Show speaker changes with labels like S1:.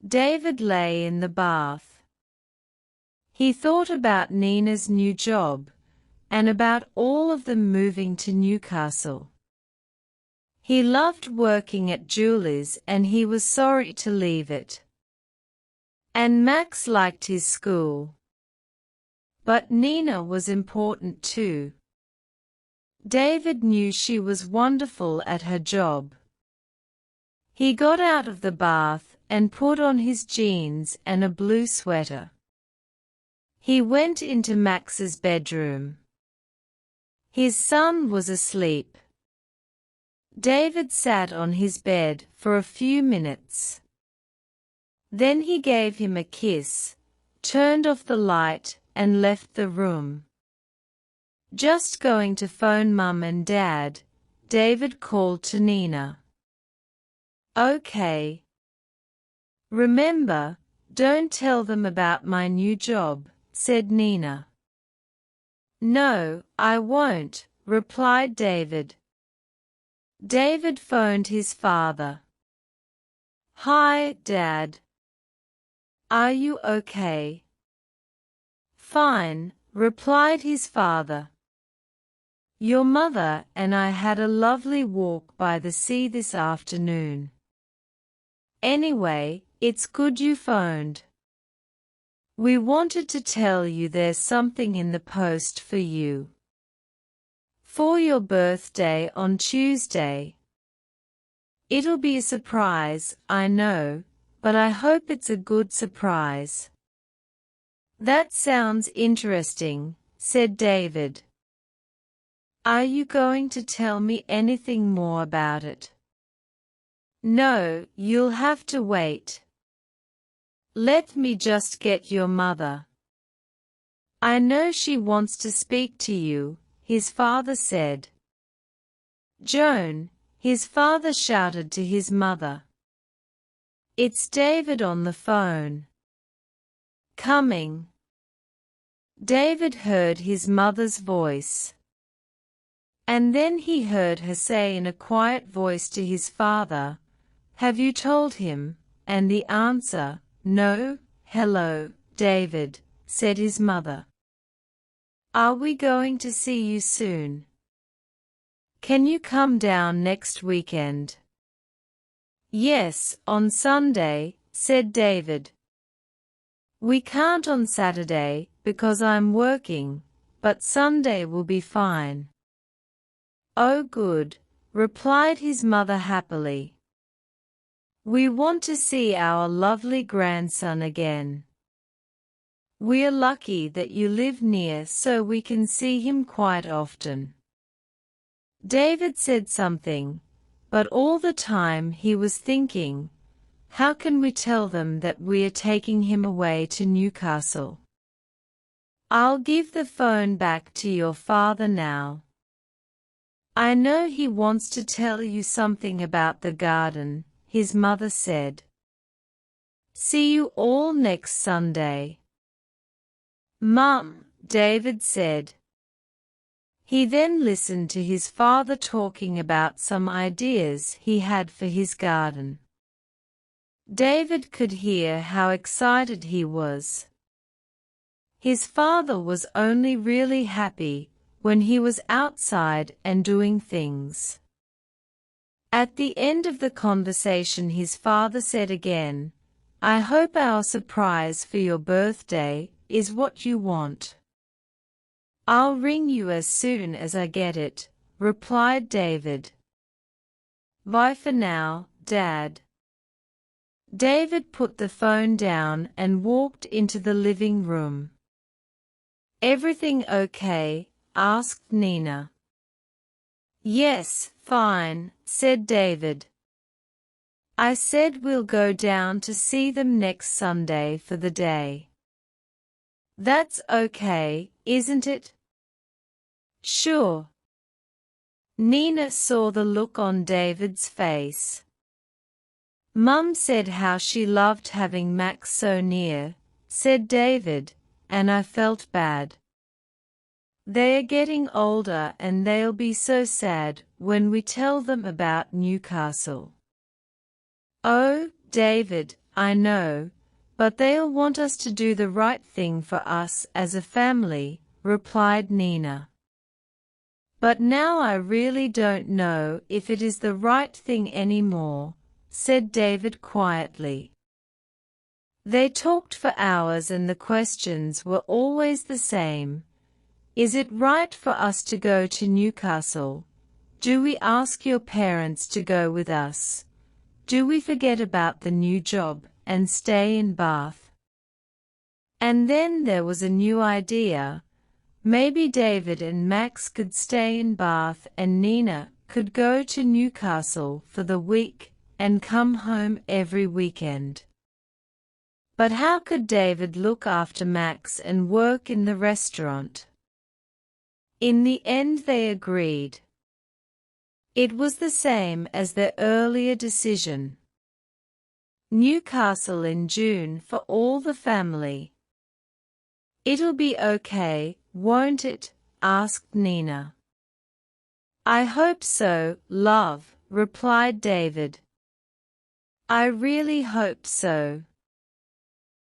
S1: David lay in the bath. He thought about Nina's new job, and about all of them moving to Newcastle. He loved working at Julie's and he was sorry to leave it. And Max liked his school. But Nina was important too. David knew she was wonderful at her job. He got out of the bath and put on his jeans and a blue sweater. He went into Max's bedroom. His son was asleep. David sat on his bed for a few minutes. Then he gave him a kiss, turned off the light, and left the room. Just going to phone Mum and Dad, David called to Nina. "Okay. Remember, don't tell them about my new job," said Nina. "No, I won't," replied David. David phoned his father. "Hi, Dad. Are you okay?" "Fine," replied his father. "Your mother and I had a lovely walk by the sea this afternoon. Anyway, it's good you phoned. We wanted to tell you there's something in the post for you. For your birthday on Tuesday. It'll be a surprise, I know, but I hope it's a good surprise." "That sounds interesting," said David. "Are you going to tell me anything more about it?" "No, you'll have to wait. Let me just get your mother. I know she wants to speak to you," his father said. "Joan," his father shouted to his mother. "It's David on the phone." "Coming." David heard his mother's voice. And then he heard her say in a quiet voice to his father, "Have you told him?" And the answer, "No." "Hello, David," said his mother. "Are we going to see you soon? Can you come down next weekend?" "Yes, on Sunday," said David. "We can't on Saturday, because I'm working, but Sunday will be fine." "Oh good," replied his mother happily. "We want to see our lovely grandson again. We're lucky that you live near so we can see him quite often." David said something, but all the time he was thinking, how can we tell them that we are taking him away to Newcastle? "I'll give the phone back to your father now. I know he wants to tell you something about the garden," his mother said. "See you all next Sunday." "Mum," David said. He then listened to his father talking about some ideas he had for his garden. David could hear how excited he was. His father was only really happy when he was outside and doing things. At the end of the conversation his father said again, "I hope our surprise for your birthday is what you want." "I'll ring you as soon as I get it," replied David. "Bye for now, Dad." David put the phone down and walked into the living room. "Everything okay?" asked Nina. "Yes, fine," said David. "I said we'll go down to see them next Sunday for the day." "That's okay, isn't it?" "Sure." Nina saw the look on David's face. "Mum said how she loved having Max so near," said David, "and I felt bad. They are getting older and they'll be so sad when we tell them about Newcastle." "Oh, David, I know, but they'll want us to do the right thing for us as a family, replied Nina. But now I really don't know if it is the right thing anymore, said David quietly. They talked for hours and the questions were always the same. Is it right for us to go to Newcastle? Do we ask your parents to go with us? Do we forget about the new job and stay in Bath? And then there was a new idea. Maybe David and Max could stay in Bath and Nina could go to Newcastle for the week and come home every weekend. But how could David look after Max and work in the restaurant? In the end they agreed. It was the same as their earlier decision. Newcastle in June for all the family. It'll be okay, won't it? Asked Nina. I hope so, love, replied David. I really hope so.